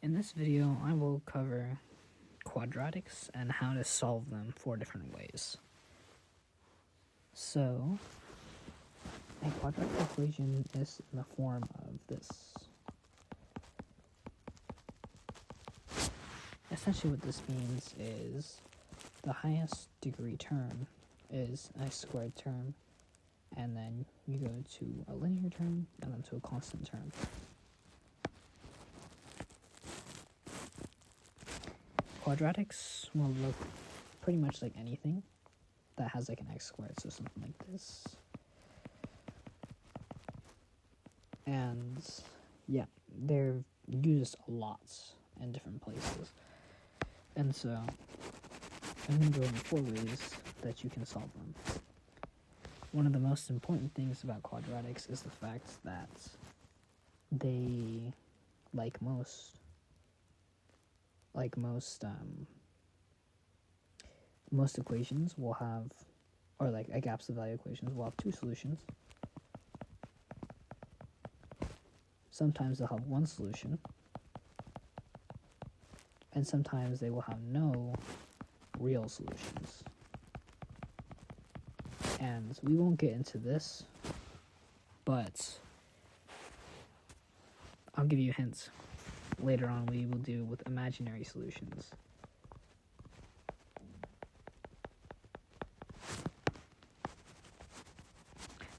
In this video, I will cover quadratics and how to solve them 4 different ways. So, a quadratic equation is in the form of this. Essentially what this means is the highest degree term is a squared term, and then you go to a linear term, and then to a constant term. Quadratics will look pretty much like anything that has like an x squared, so something like this. And yeah, they're used a lot in different places. And so I'm going to go over 4 ways that you can solve them. One of the most important things about quadratics is the fact that they, like most equations will have, or like absolute value equations will have 2 solutions. Sometimes they'll have 1 solution, and sometimes they will have no real solutions. And we won't get into this, but I'll give you hints. Later on, we will deal with imaginary solutions.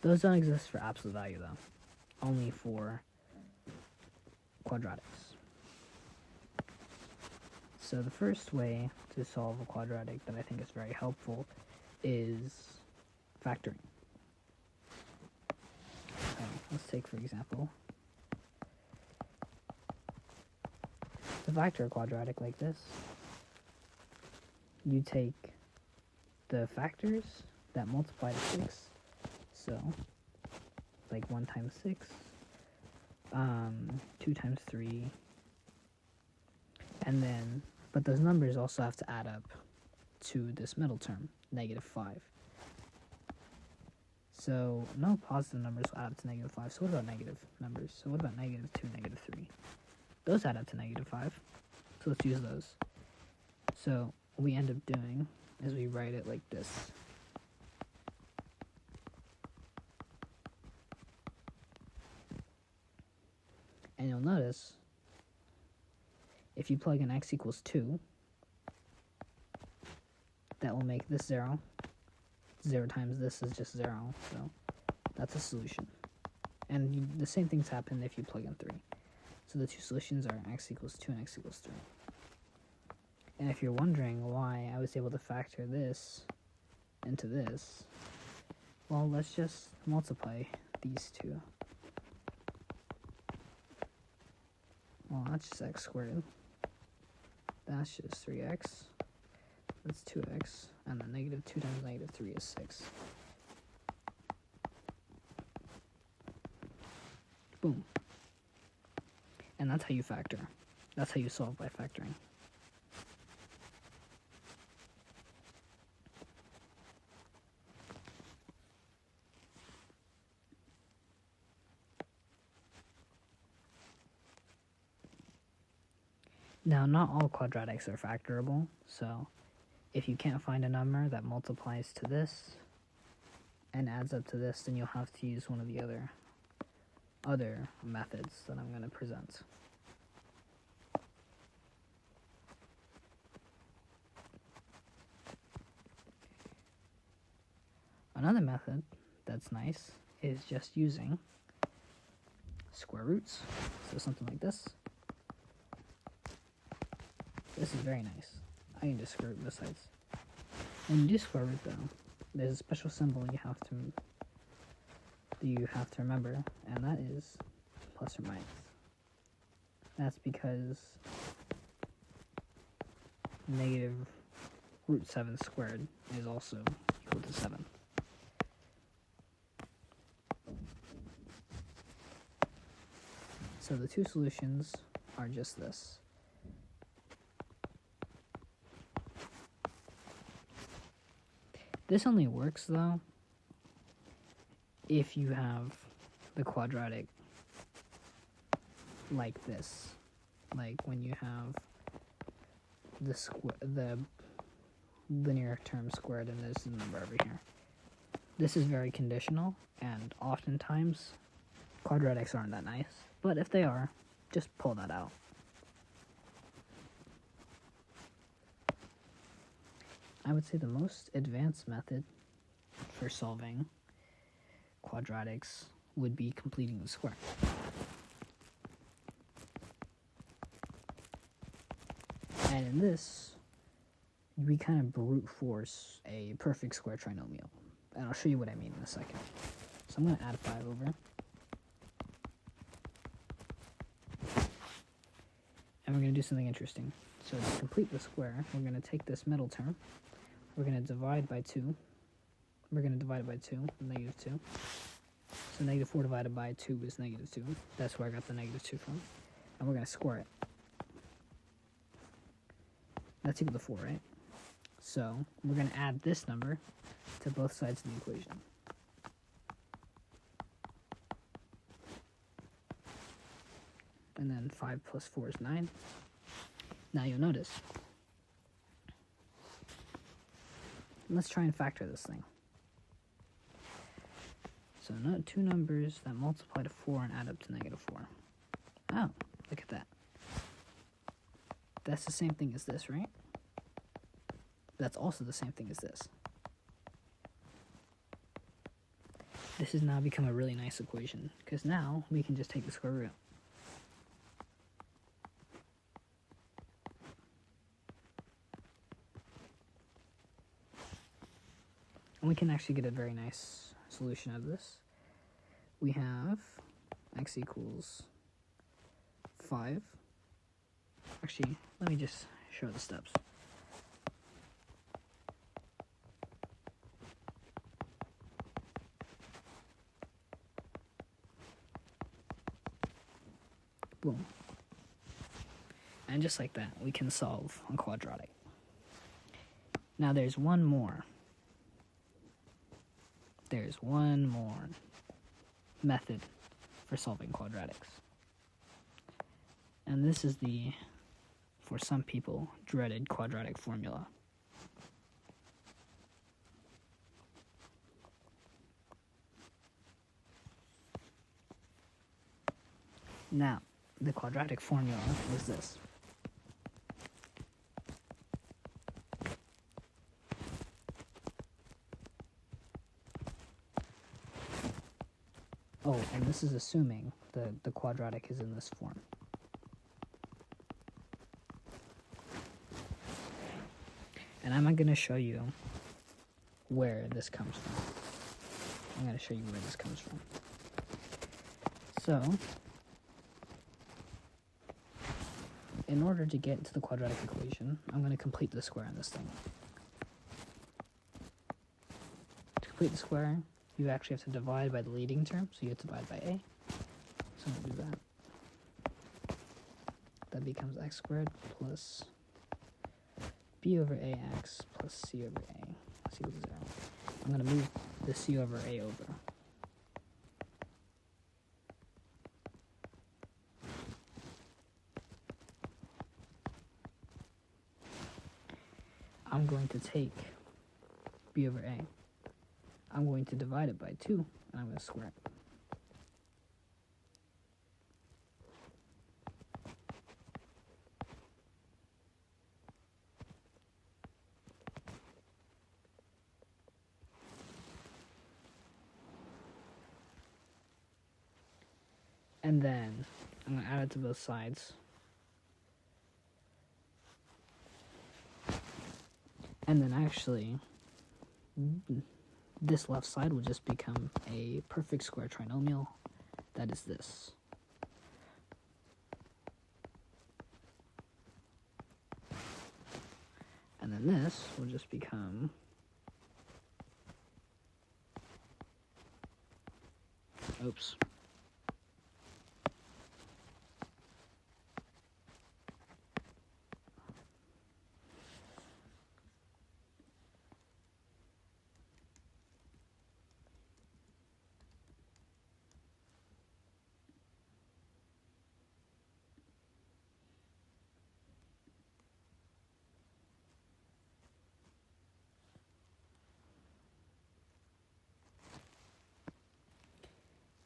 Those don't exist for absolute value, though. Only for quadratics. So the first way to solve a quadratic that I think is very helpful is factoring. So let's take, for example, to factor a quadratic like this, you take the factors that multiply to 6, so like 1 times 6, 2 times 3, and then, but those numbers also have to add up to this middle term, -5. So no positive numbers will add up to -5, so what about negative numbers? So what about -2, -3? Those add up to -5, so let's use those. So what we end up doing is we write it like this. And you'll notice, if you plug in x equals 2, that will make this 0. 0 times this is just 0, so that's a solution. And the same things happen if you plug in 3. So the 2 solutions are x equals 2 and x equals 3. And if you're wondering why I was able to factor this into this, well, let's just multiply these 2. Well, that's just x squared. That's just 3x. That's 2x. And then -2 times -3 is 6. Boom. And that's how you factor. That's how you solve by factoring. Now, not all quadratics are factorable, so if you can't find a number that multiplies to this and adds up to this, then you'll have to use one of the other methods that I'm going to present. Another method that's nice is just using square roots, so something like this. This is very nice. I can just square root both sides. When you do square root, though, there's a special symbol you have to remember, and that is plus or minus. That's because -7 squared is also equal to 7. So the 2 solutions are just this. This only works, though, if you have the quadratic like this. like when you have the linear term squared and there's a number over here. This is very conditional, and oftentimes quadratics aren't that nice, but if they are, just pull that out. I would say the most advanced method for solving quadratics would be completing the square. And in this, we kind of brute force a perfect square trinomial. And I'll show you what I mean in a second. So I'm going to add 5 over. And we're going to do something interesting. So to complete the square, we're going to take this middle term. We're going to divide by 2. We're going to divide it by 2, negative 2. So negative 4 divided by 2 is negative 2. That's where I got the negative 2 from. And we're going to square it. That's equal to 4, right? So we're going to add this number to both sides of the equation. And then 5 plus 4 is 9. Now you'll notice. Let's try and factor this thing. So two numbers that multiply to 4 and add up to negative 4. Oh, look at that. That's the same thing as this, right? That's also the same thing as this. This has now become a really nice equation, because now we can just take the square root. And we can actually get a very nice solution of this. We have x equals 5. Actually, let me just show the steps. Boom. And just like that, we can solve a quadratic. Now there's one more. There's one more method for solving quadratics. And this is the, for some people, dreaded quadratic formula. Now, the quadratic formula is this. Oh, and this is assuming the quadratic is in this form. And I'm going to show you where this comes from. I'm going to show you where this comes from. So, in order to get to the quadratic equation, I'm going to complete the square on this thing. To complete the square, you actually have to divide by the leading term, so you have to divide by a. So I'm going to do that. That becomes x squared plus b over ax plus c over a is equal to 0. I'm going to move the c over a over. I'm going to take b over a. I'm going to divide it by 2, and I'm going to square it. And then I'm going to add it to both sides. And then actually, this left side will just become a perfect square trinomial. That is this. And then this will just become oops.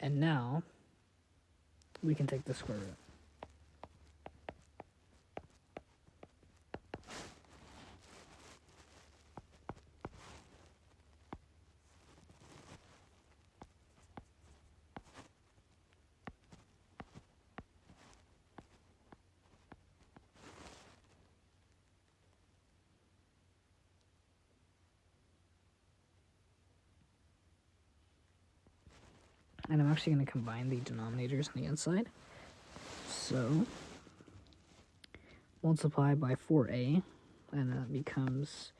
And now we can take the square root. And I'm actually going to combine the denominators on the inside. So, multiply by 4a, and that becomes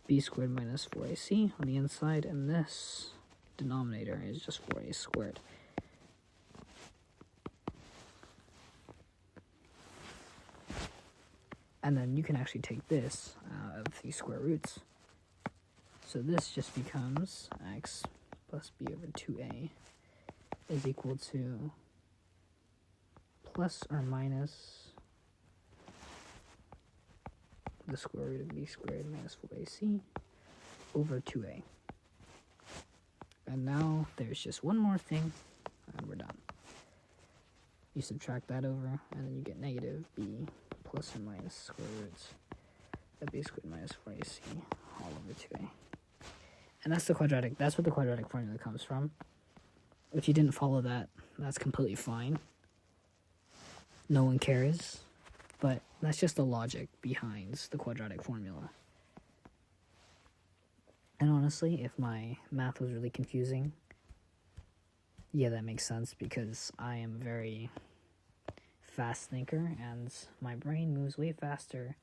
b squared minus 4ac on the inside, and this denominator is just 4a squared. And then you can actually take this out of the square roots. So this just becomes x plus b over 2a is equal to plus or minus the square root of b squared minus 4ac over 2a. And now there's just one more thing, and we're done. You subtract that over, and then you get negative b plus or minus square roots of b squared minus 4ac all over 2a. And that's the quadratic. That's what the quadratic formula comes from. If you didn't follow that, that's completely fine. No one cares. But that's just the logic behind the quadratic formula. And honestly, if my math was really confusing, yeah, that makes sense because I am a very fast thinker and my brain moves way faster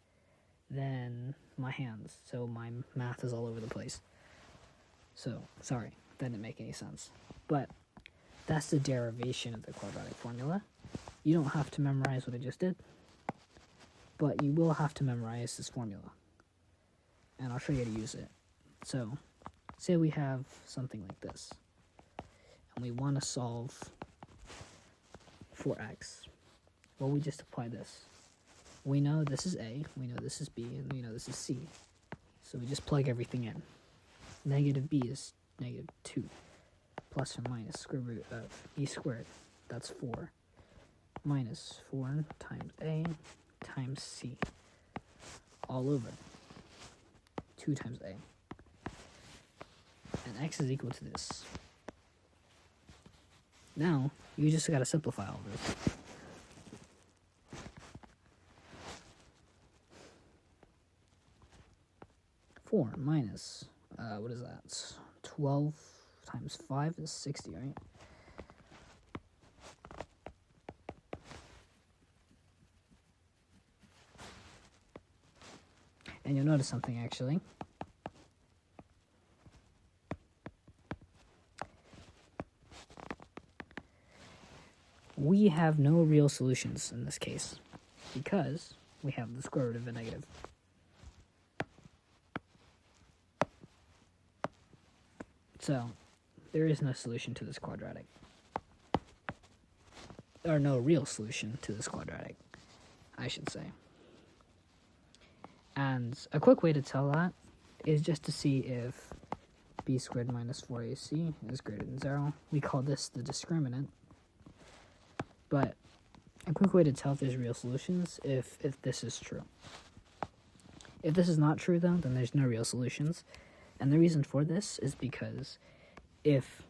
than my hands. So my math is all over the place. So, sorry, that didn't make any sense. But that's the derivation of the quadratic formula. You don't have to memorize what I just did, but you will have to memorize this formula. And I'll show you how to use it. So, say we have something like this, and we want to solve for x. Well, we just apply this. We know this is a, we know this is b, and we know this is c. So we just plug everything in. Negative b is negative 2. Plus or minus square root of b squared, that's 4, minus 4 times a times c, all over 2 times a. And x is equal to this. Now, you just gotta simplify all this. Four minus, what is that? 12 times 5 is 60, right? And you'll notice something, actually. We have no real solutions in this case, because we have the square root of a negative. So, there is no solution to this quadratic. Or no real solution to this quadratic, I should say. And a quick way to tell that is just to see if b squared minus 4ac is greater than 0. We call this the discriminant. But a quick way to tell if there's real solutions if this is true. If this is not true, though, then there's no real solutions. And the reason for this is because if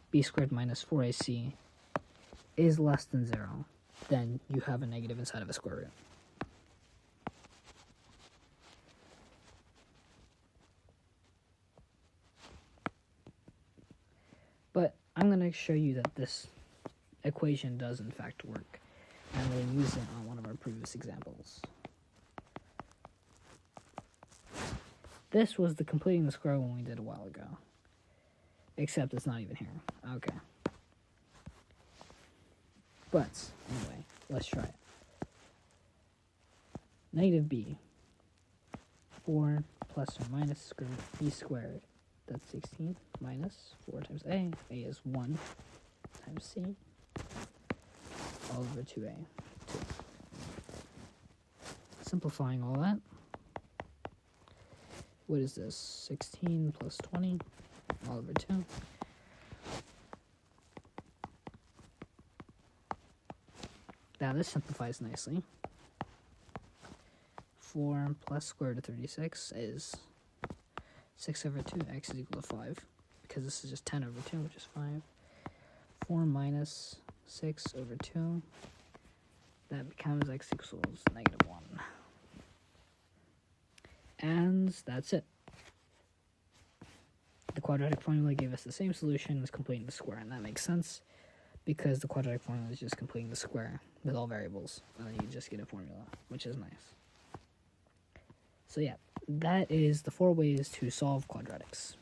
b squared minus 4ac is less than 0, then you have a negative inside of a square root. But I'm going to show you that this equation does in fact work, and we'll use it on one of our previous examples. This was the completing the square one we did a while ago, except it's not even here. Okay. But, anyway, let's try it. Negative b, 4 plus or minus square root b squared, that's 16, minus 4 times a is 1, times c, all over 2a, 2. Simplifying all that, what is this, 16 plus 20, all over 2. Now this simplifies nicely. 4 plus square root of 36 is 6 over 2, x is equal to 5, because this is just 10 over 2, which is 5. 4 minus 6 over 2, that becomes x equals negative 1. And that's it. The quadratic formula gave us the same solution as completing the square, and that makes sense because the quadratic formula is just completing the square with all variables, and then you just get a formula, which is nice. So yeah, that is the 4 ways to solve quadratics.